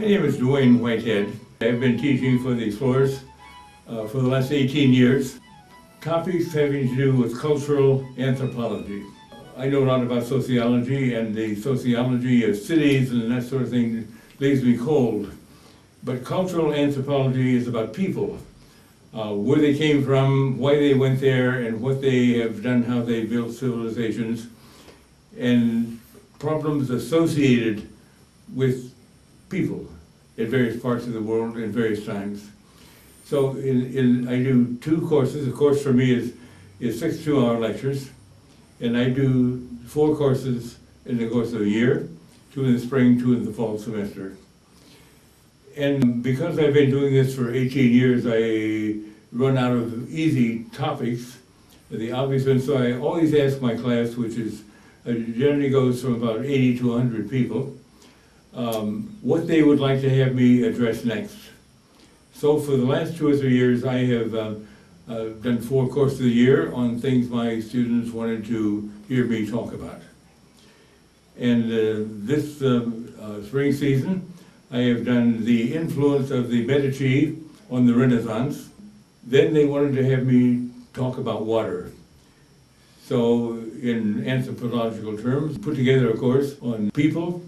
My name is Dewayne Whitehead. I've been teaching for the Explorers for the last 18 years. Topics having to do with cultural anthropology. I know a lot about sociology, and the sociology of cities and that sort of thing leaves me cold. But cultural anthropology is about people, where they came from, why they went there, and what they have done, how they built civilizations, and problems associated with people at various parts of the world at various times. So I do two courses. A course for me is 6 2-hour lectures, and I do 4 courses in the course of a year, 2 in the spring, 2 in the fall semester. And because I've been doing this for 18 years, I run out of easy topics, the obvious ones. So I always ask my class, which is generally goes from about 80 to 100 people, what they would like to have me address next. So for the last 2 or 3 years, I have done 4 courses a year on things my students wanted to hear me talk about. And this spring season, I have done the influence of the Medici on the Renaissance. Then they wanted to have me talk about water. So in anthropological terms, put together a course on people,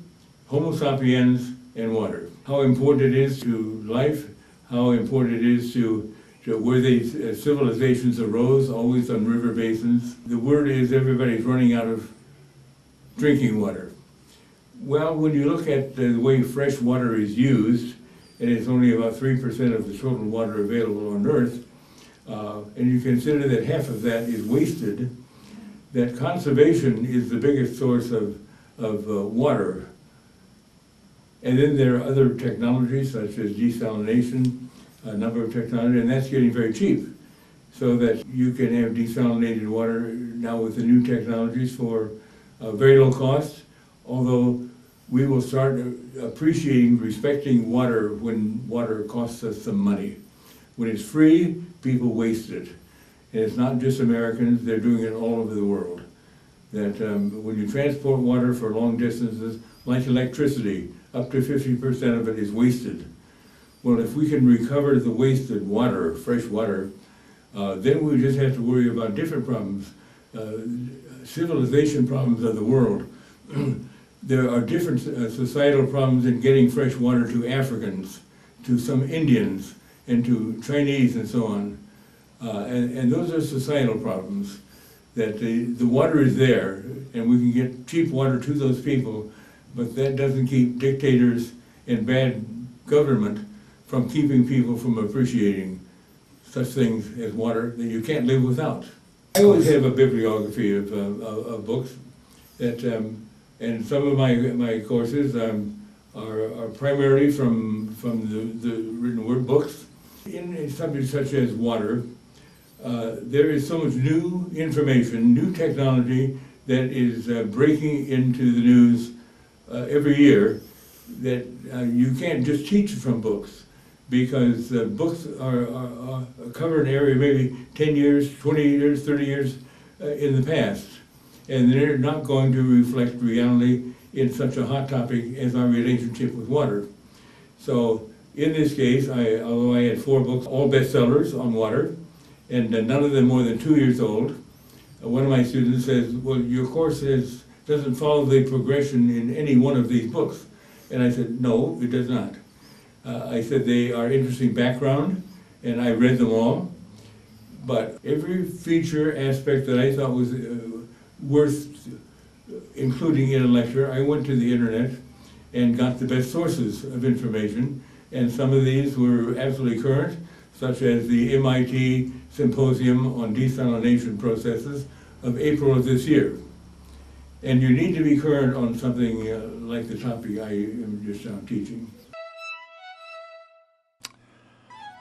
Homo sapiens, and water. How important it is to life, how important it is to where these civilizations arose, always on river basins. The word is everybody's running out of drinking water. Well, when you look at the way fresh water is used, and it's only about 3% of the total water available on Earth, and you consider that half of that is wasted, that conservation is the biggest source of water. And then there are other technologies such as desalination, a number of technologies, and that's getting very cheap. So that you can have desalinated water now with the new technologies for very low cost, although we will start appreciating, respecting water when water costs us some money. When it's free, people waste it. And it's not just Americans, they're doing it all over the world. That when you transport water for long distances, like electricity, up to 50% of it is wasted. Well, if we can recover the wasted water, fresh water, then we just have to worry about different problems, civilization problems of the world. There are different societal problems in getting fresh water to Africans, to some Indians, and to Chinese and so on. And those are societal problems, that the water is there, and we can get cheap water to those people, but that doesn't keep dictators and bad government from keeping people from appreciating such things as water that you can't live without. I always have a bibliography of books that, and some of my courses are primarily from the written word books. In subjects such as water, there is so much new information, new technology that is breaking into the news every year that you can't just teach from books, because books are cover an area maybe 10 years, 20 years, 30 years in the past, and they're not going to reflect reality in such a hot topic as our relationship with water. So in this case, although I had 4 books, all bestsellers on water, and none of them more than 2 years old, one of my students says, well, your course doesn't follow the progression in any one of these books. And I said, no, it does not. I said they are interesting background, and I read them all, but every feature aspect that I thought was worth including in a lecture, I went to the internet and got the best sources of information, and some of these were absolutely current, such as the MIT Symposium on Desalination Processes of April of this year. And you need to be current on something like the topic I am just now teaching.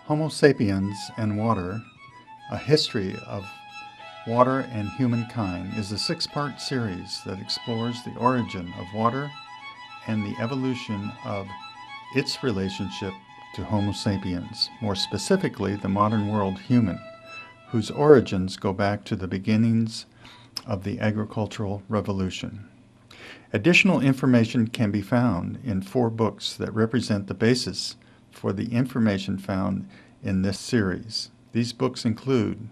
Homo sapiens and water, a history of water and humankind, is a 6-part series that explores the origin of water and the evolution of its relationship to Homo sapiens, more specifically the modern world human, whose origins go back to the beginnings of the agricultural revolution. Additional information can be found in 4 books that represent the basis for the information found in this series. These books include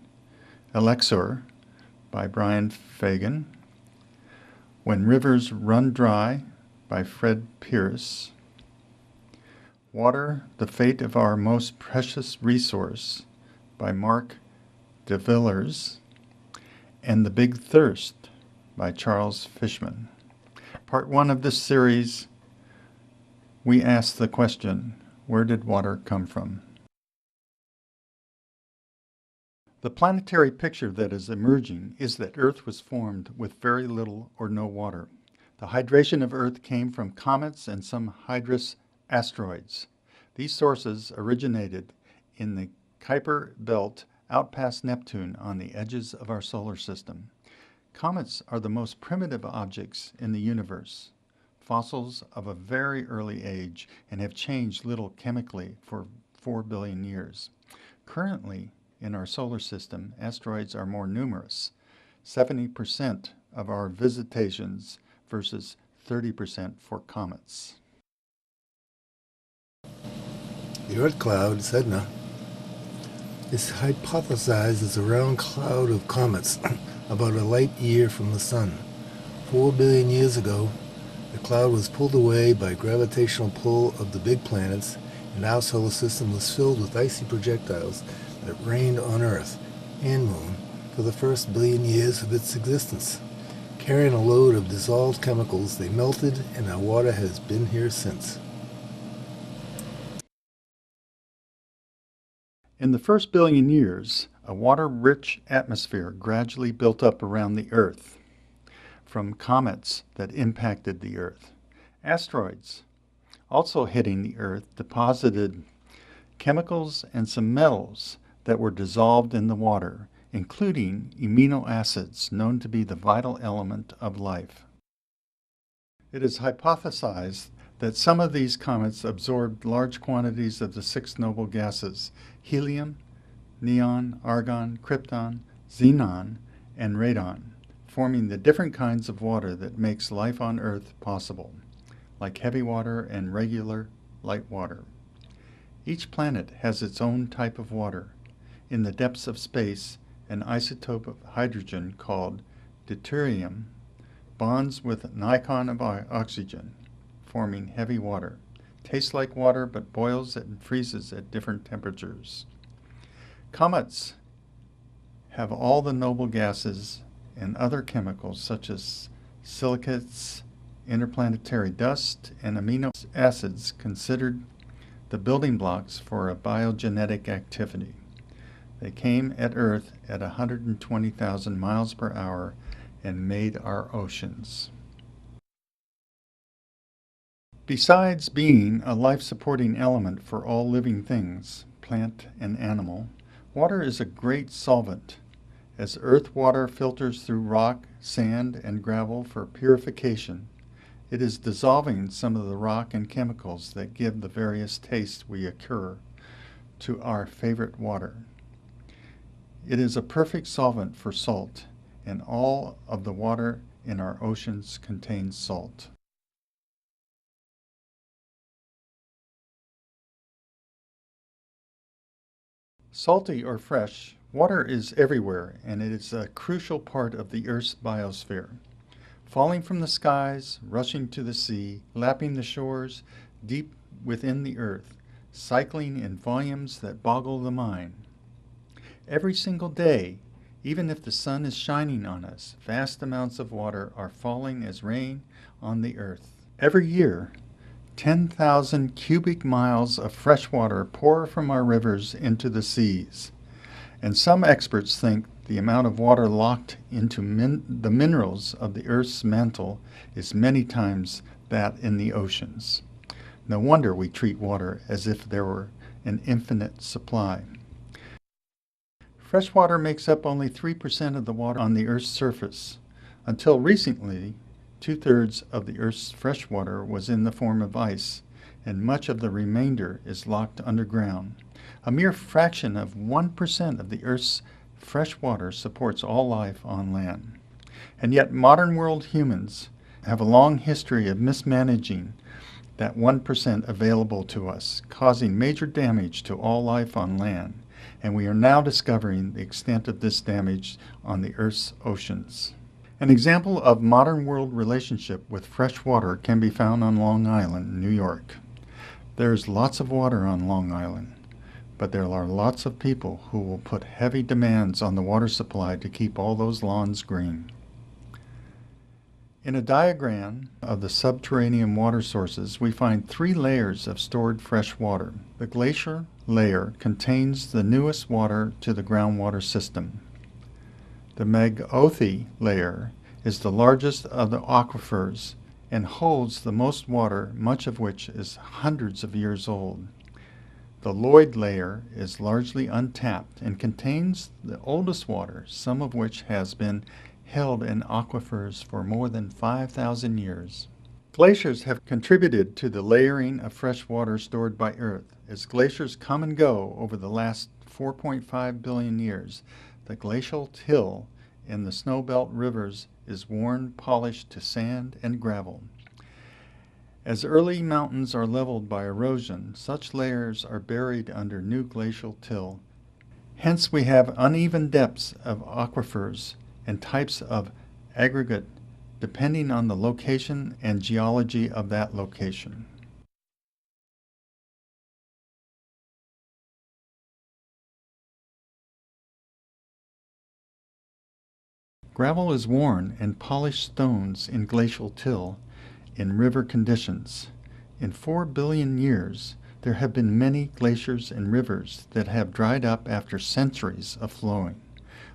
Elixir by Brian Fagan, When Rivers Run Dry by Fred Pierce, Water, the Fate of Our Most Precious Resource by Mark DeVillers, and The Big Thirst by Charles Fishman. Part 1 of this series, we ask the question, where did water come from? The planetary picture that is emerging is that Earth was formed with very little or no water. The hydration of Earth came from comets and some hydrous asteroids. These sources originated in the Kuiper Belt out past Neptune on the edges of our solar system. Comets are the most primitive objects in the universe, fossils of a very early age, and have changed little chemically for 4 billion years. Currently, in our solar system, asteroids are more numerous, 70% of our visitations versus 30% for comets. The Oort cloud, Sedna, is hypothesized as a round cloud of comets about a light year from the Sun. 4 billion years ago, the cloud was pulled away by gravitational pull of the big planets, and our solar system was filled with icy projectiles that rained on Earth and Moon for the first billion years of its existence. Carrying a load of dissolved chemicals, they melted, and our water has been here since. In the first billion years, a water-rich atmosphere gradually built up around the Earth from comets that impacted the Earth. Asteroids, also hitting the Earth, deposited chemicals and some metals that were dissolved in the water, including amino acids known to be the vital element of life. It is hypothesized that some of these comets absorbed large quantities of the 6 noble gases, helium, neon, argon, krypton, xenon, and radon, forming the different kinds of water that makes life on Earth possible, like heavy water and regular light water. Each planet has its own type of water. In the depths of space, an isotope of hydrogen called deuterium bonds with an ion of oxygen, forming heavy water. Tastes like water but boils and freezes at different temperatures. Comets have all the noble gases and other chemicals such as silicates, interplanetary dust, and amino acids considered the building blocks for a biogenetic activity. They came at Earth at 120,000 miles per hour and made our oceans. Besides being a life-supporting element for all living things, plant and animal, water is a great solvent. As earth water filters through rock, sand, and gravel for purification, it is dissolving some of the rock and chemicals that give the various tastes we occur to our favorite water. It is a perfect solvent for salt, and all of the water in our oceans contains salt. Salty or fresh, water is everywhere, and it is a crucial part of the Earth's biosphere. Falling from the skies, rushing to the sea, lapping the shores deep within the earth, cycling in volumes that boggle the mind. Every single day, even if the sun is shining on us, vast amounts of water are falling as rain on the earth. Every year, 10,000 cubic miles of fresh water pour from our rivers into the seas. And some experts think the amount of water locked into the minerals of the Earth's mantle is many times that in the oceans. No wonder we treat water as if there were an infinite supply. Fresh water makes up only 3% of the water on the Earth's surface. Until recently, 2/3 of the Earth's fresh water was in the form of ice, and much of the remainder is locked underground. A mere fraction of 1% of the Earth's fresh water supports all life on land. And yet modern world humans have a long history of mismanaging that 1% available to us, causing major damage to all life on land, and we are now discovering the extent of this damage on the Earth's oceans. An example of modern world relationship with fresh water can be found on Long Island, New York. There's lots of water on Long Island, but there are lots of people who will put heavy demands on the water supply to keep all those lawns green. In a diagram of the subterranean water sources, we find 3 layers of stored fresh water. The glacier layer contains the newest water to the groundwater system. The Magothy layer is the largest of the aquifers and holds the most water, much of which is hundreds of years old. The Lloyd layer is largely untapped and contains the oldest water, some of which has been held in aquifers for more than 5,000 years. Glaciers have contributed to the layering of fresh water stored by Earth. As glaciers come and go over the last 4.5 billion years, the glacial till in the snowbelt rivers is worn, polished to sand and gravel. As early mountains are leveled by erosion, such layers are buried under new glacial till. Hence we have uneven depths of aquifers and types of aggregate depending on the location and geology of that location. Gravel is worn and polished stones in glacial till in river conditions. In 4 billion years, there have been many glaciers and rivers that have dried up after centuries of flowing,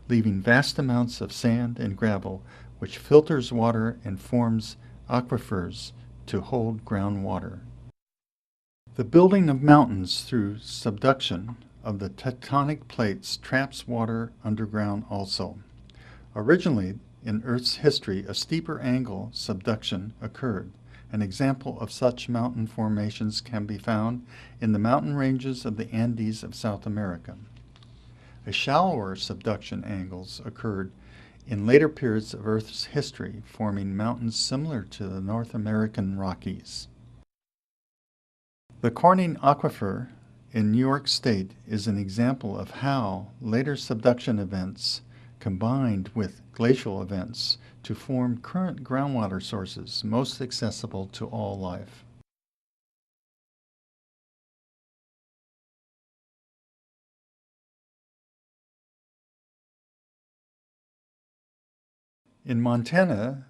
leaving vast amounts of sand and gravel, which filters water and forms aquifers to hold groundwater. The building of mountains through subduction of the tectonic plates traps water underground also. Originally, in Earth's history, a steeper angle subduction occurred. An example of such mountain formations can be found in the mountain ranges of the Andes of South America. A shallower subduction angles occurred in later periods of Earth's history, forming mountains similar to the North American Rockies. The Corning Aquifer in New York State is an example of how later subduction events combined with glacial events to form current groundwater sources most accessible to all life. In Montana,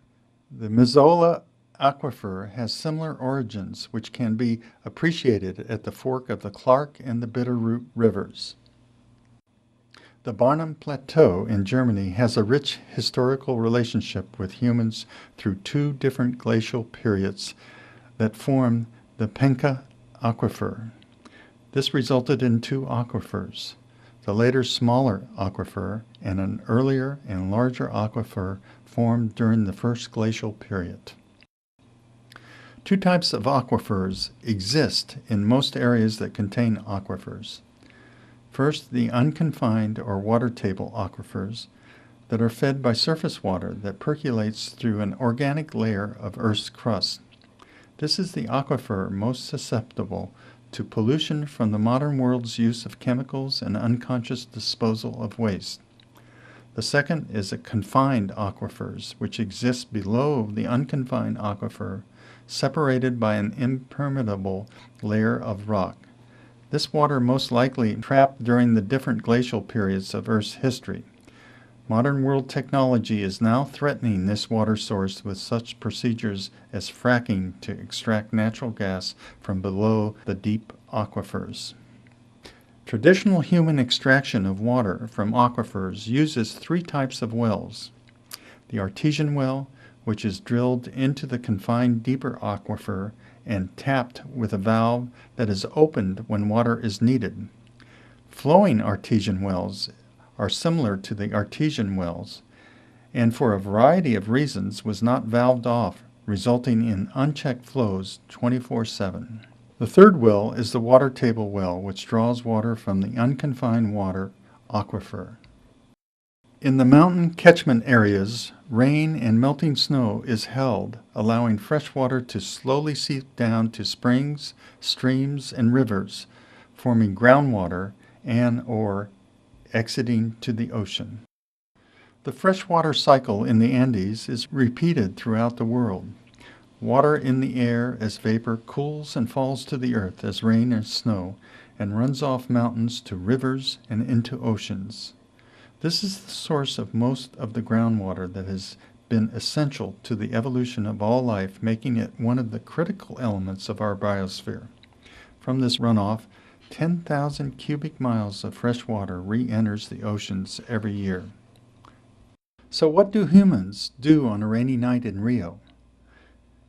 the Missoula Aquifer has similar origins which can be appreciated at the fork of the Clark and the Bitterroot rivers. The Barnum Plateau in Germany has a rich historical relationship with humans through 2 different glacial periods that form the Penka Aquifer. This resulted in 2 aquifers, the later smaller aquifer and an earlier and larger aquifer formed during the first glacial period. 2 types of aquifers exist in most areas that contain aquifers. First, the unconfined or water table aquifers that are fed by surface water that percolates through an organic layer of Earth's crust. This is the aquifer most susceptible to pollution from the modern world's use of chemicals and unconscious disposal of waste. The second is a confined aquifers, which exist below the unconfined aquifer, separated by an impermeable layer of rock. This water most likely trapped during the different glacial periods of Earth's history. Modern world technology is now threatening this water source with such procedures as fracking to extract natural gas from below the deep aquifers. Traditional human extraction of water from aquifers uses 3 types of wells. The artesian well, which is drilled into the confined deeper aquifer and tapped with a valve that is opened when water is needed. Flowing artesian wells are similar to the artesian wells, and for a variety of reasons was not valved off, resulting in unchecked flows 24/7. The third well is the water table well, which draws water from the unconfined water aquifer. In the mountain catchment areas, rain and melting snow is held, allowing fresh water to slowly seep down to springs, streams, and rivers, forming groundwater and/or exiting to the ocean. The freshwater cycle in the Andes is repeated throughout the world. Water in the air as vapor cools and falls to the earth as rain or snow, and runs off mountains to rivers and into oceans. This is the source of most of the groundwater that has been essential to the evolution of all life, making it one of the critical elements of our biosphere. From this runoff, 10,000 cubic miles of fresh water re-enters the oceans every year. So what do humans do on a rainy night in Rio?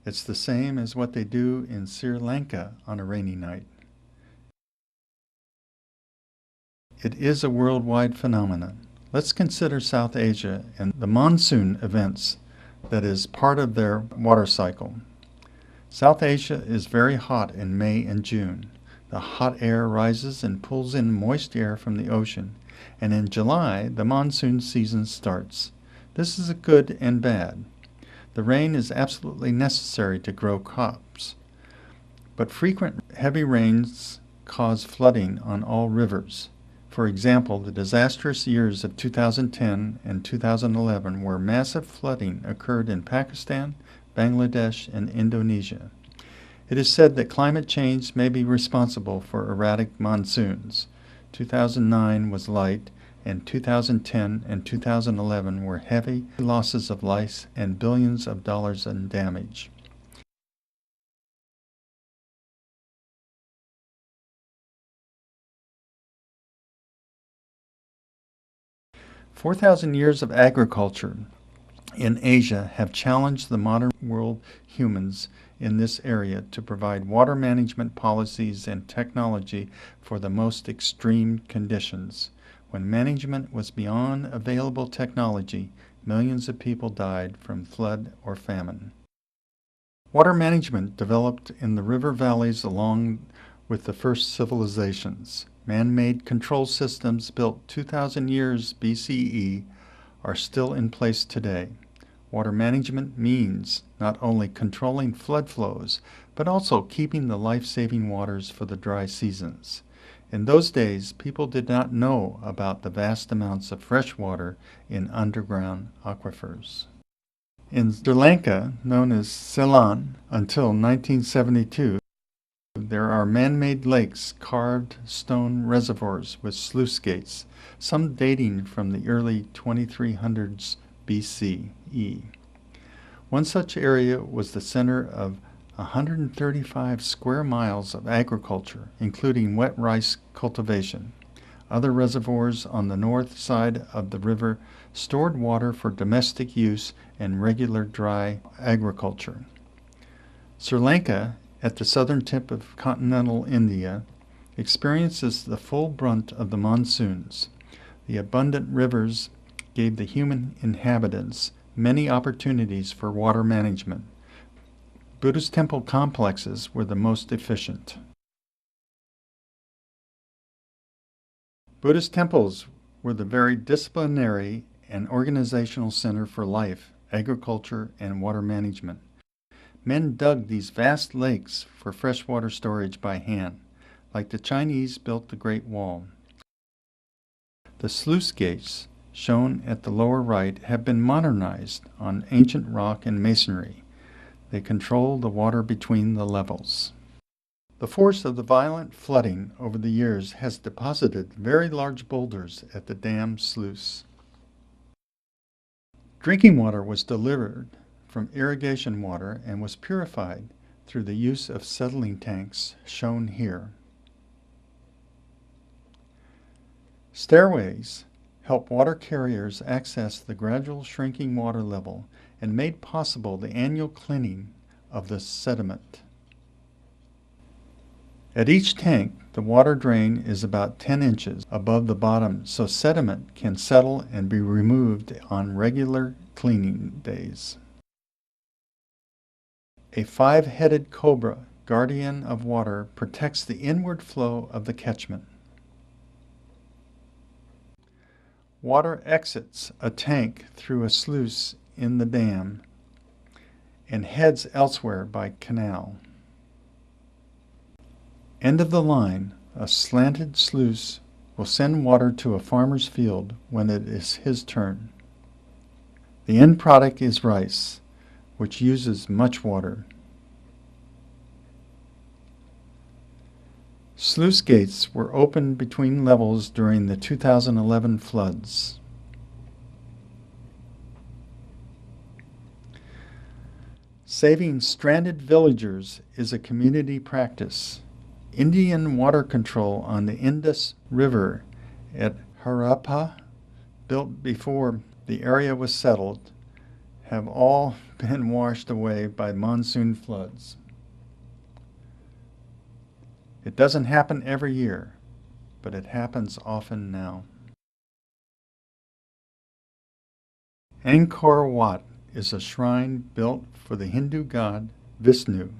It's the same as what they do in Sri Lanka on a rainy night. It is a worldwide phenomenon. Let's consider South Asia and the monsoon events that is part of their water cycle. South Asia is very hot in May and June. The hot air rises and pulls in moist air from the ocean, and in July the monsoon season starts. This is a good and bad. The rain is absolutely necessary to grow crops, but frequent heavy rains cause flooding on all rivers. For example, the disastrous years of 2010 and 2011, where massive flooding occurred in Pakistan, Bangladesh, and Indonesia. It is said that climate change may be responsible for erratic monsoons. 2009 was light, and 2010 and 2011 were heavy losses of life and billions of dollars in damage. "4,000 years of agriculture in Asia have challenged the modern world humans in this area to provide water management policies and technology for the most extreme conditions. When management was beyond available technology, millions of people died from flood or famine. Water management developed in the river valleys along with the first civilizations. Man-made control systems built 2,000 years BCE are still in place today. Water management means not only controlling flood flows, but also keeping the life-saving waters for the dry seasons. In those days, people did not know about the vast amounts of fresh water in underground aquifers. In Sri Lanka, known as Ceylon, until 1972, there are man-made lakes, carved stone reservoirs with sluice gates, some dating from the early 2300s BCE. One such area was the center of 135 square miles of agriculture, including wet rice cultivation. Other reservoirs on the north side of the river stored water for domestic use and regular dry agriculture. Sri Lanka, at the southern tip of continental India, experiences the full brunt of the monsoons. The abundant rivers gave the human inhabitants many opportunities for water management. Buddhist temple complexes were the most efficient. Buddhist temples were the very disciplinary and organizational center for life, agriculture, and water management. Men dug these vast lakes for freshwater storage by hand, like the Chinese built the Great Wall. The sluice gates, shown at the lower right, have been modernized on ancient rock and masonry. They control the water between the levels. The force of the violent flooding over the years has deposited very large boulders at the dam sluice. Drinking water was delivered from irrigation water and was purified through the use of settling tanks, shown here. Stairways help water carriers access the gradual shrinking water level and made possible the annual cleaning of the sediment. At each tank, the water drain is about 10 inches above the bottom, so sediment can settle and be removed on regular cleaning days. A 5-headed cobra, guardian of water, protects the inward flow of the catchment. Water exits a tank through a sluice in the dam and heads elsewhere by canal. End of the line, a slanted sluice will send water to a farmer's field when it is his turn. The end product is rice, which uses much water. Sluice gates were opened between levels during the 2011 floods. Saving stranded villagers is a community practice. Indian water control on the Indus River at Harappa, built before the area was settled, have all been washed away by monsoon floods. It doesn't happen every year, but it happens often now. Angkor Wat is a shrine built for the Hindu god Vishnu,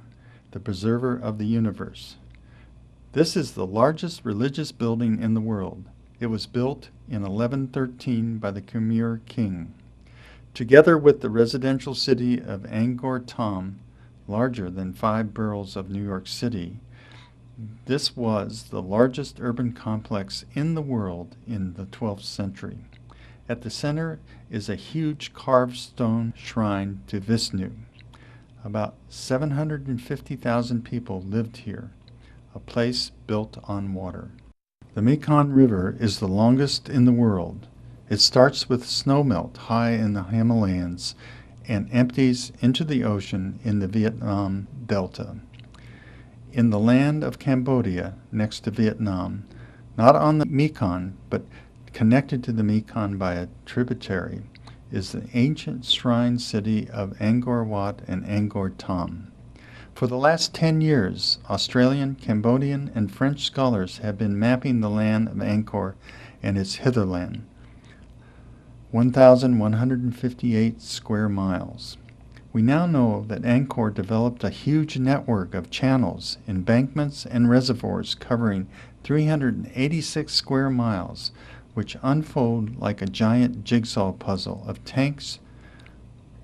the preserver of the universe. This is the largest religious building in the world. It was built in 1113 by the Khmer king. Together with the residential city of Angkor Thom, larger than 5 boroughs of New York City, this was the largest urban complex in the world in the 12th century. At the center is a huge carved stone shrine to Vishnu. About 750,000 people lived here, a place built on water. The Mekong River is the longest in the world. It starts with snowmelt high in the Himalayas and empties into the ocean in the Vietnam Delta. In the land of Cambodia, next to Vietnam, not on the Mekong, but connected to the Mekong by a tributary, is the ancient shrine city of Angkor Wat and Angkor Thom. For the last 10 years, Australian, Cambodian, and French scholars have been mapping the land of Angkor and its hitherland, 1,158 square miles. We now know that Angkor developed a huge network of channels, embankments, and reservoirs covering 386 square miles, which unfold like a giant jigsaw puzzle of tanks,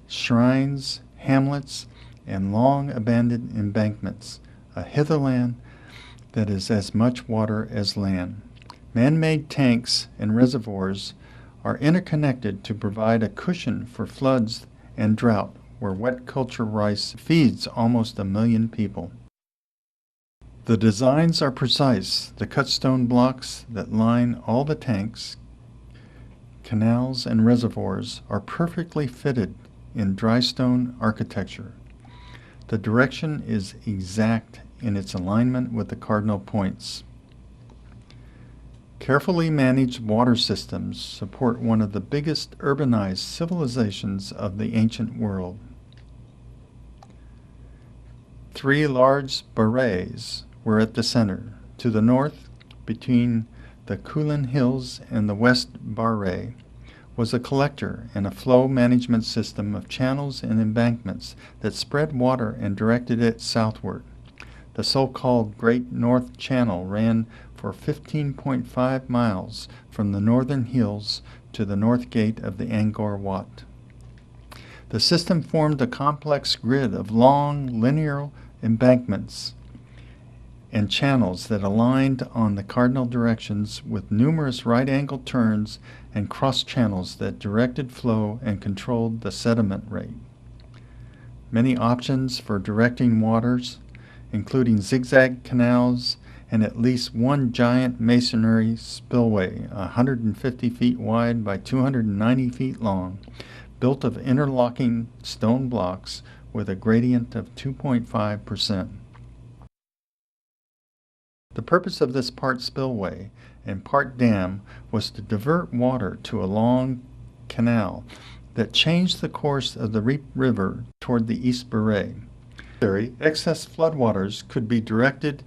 shrines, hamlets, and long abandoned embankments, a hitherland that is as much water as land. Man-made tanks and reservoirs are interconnected to provide a cushion for floods and drought, where wet culture rice feeds almost 1 million people. The designs are precise. The cut stone blocks that line all the tanks, canals, and reservoirs are perfectly fitted in dry stone architecture. The direction is exact in its alignment with the cardinal points. Carefully managed water systems support one of the biggest urbanized civilizations of the ancient world. 3 large barrays were at the center. To the north, between the Kulin Hills and the West Barray, was a collector and a flow management system of channels and embankments that spread water and directed it southward. The so-called Great North Channel ran for 15.5 miles from the northern hills to the north gate of the Angkor Wat. The system formed a complex grid of long, linear embankments and channels that aligned on the cardinal directions with numerous right-angled turns and cross-channels that directed flow and controlled the sediment rate. Many options for directing waters, including zigzag canals and at least one giant masonry spillway, 150 feet wide by 290 feet long, built of interlocking stone blocks with a gradient of 2.5%. The purpose of this part spillway and part dam was to divert water to a long canal that changed the course of the Reap River toward the East Baray. Excess floodwaters could be directed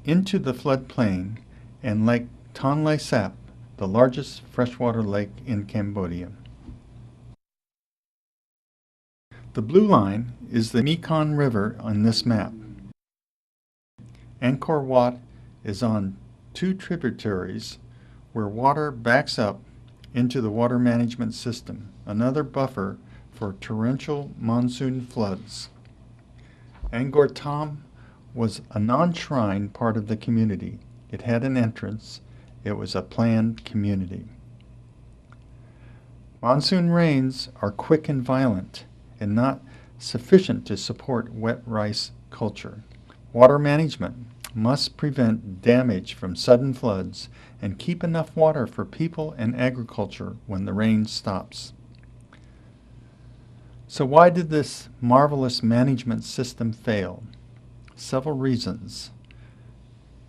into the floodplain and Lake Tonle Sap, the largest freshwater lake in Cambodia. The blue line is the Mekong River on this map. Angkor Wat is on 2 tributaries where water backs up into the water management system, another buffer for torrential monsoon floods. Angkor Thom was a non-shrine part of the community. It had an entrance. It was a planned community. Monsoon rains are quick and violent and not sufficient to support wet rice culture. Water management must prevent damage from sudden floods and keep enough water for people and agriculture when the rain stops. So why did this marvelous management system fail? Several reasons.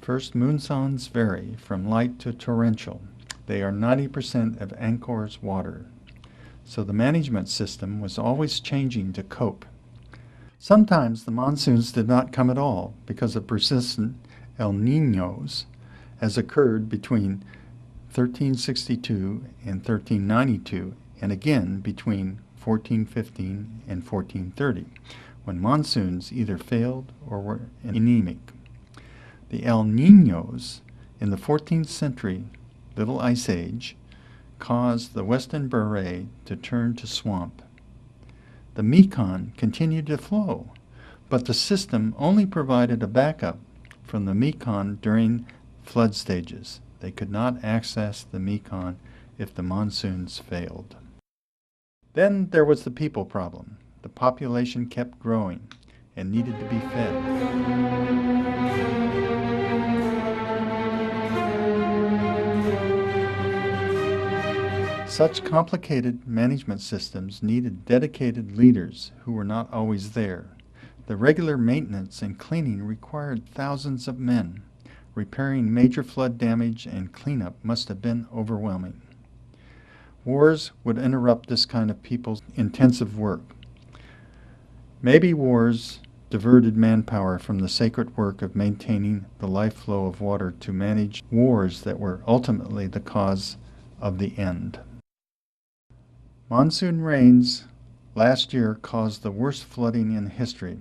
First, monsons vary from light to torrential. They are 90% of Angkor's water. So the management system was always changing to cope. Sometimes the monsoons did not come at all because of persistent El Niños, as occurred between 1362 and 1392, and again between 1415 and 1430, when monsoons either failed or were anemic. The El Niños in the 14th century Little Ice Age caused the Western Beret to turn to swamp. The Mekong continued to flow, but the system only provided a backup from the Mekong during flood stages. They could not access the Mekong if the monsoons failed. Then there was the people problem. The population kept growing and needed to be fed. Such complicated management systems needed dedicated leaders who were not always there. The regular maintenance and cleaning required thousands of men. Repairing major flood damage and cleanup must have been overwhelming. Wars would interrupt this kind of people's intensive work. Maybe wars diverted manpower from the sacred work of maintaining the life flow of water to manage wars that were ultimately the cause of the end. Monsoon rains last year caused the worst flooding in history.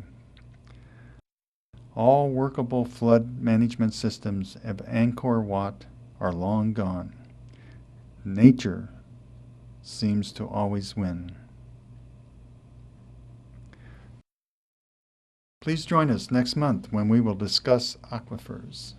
All workable flood management systems of Angkor Wat are long gone. Nature seems to always win. Please join us next month when we will discuss aquifers.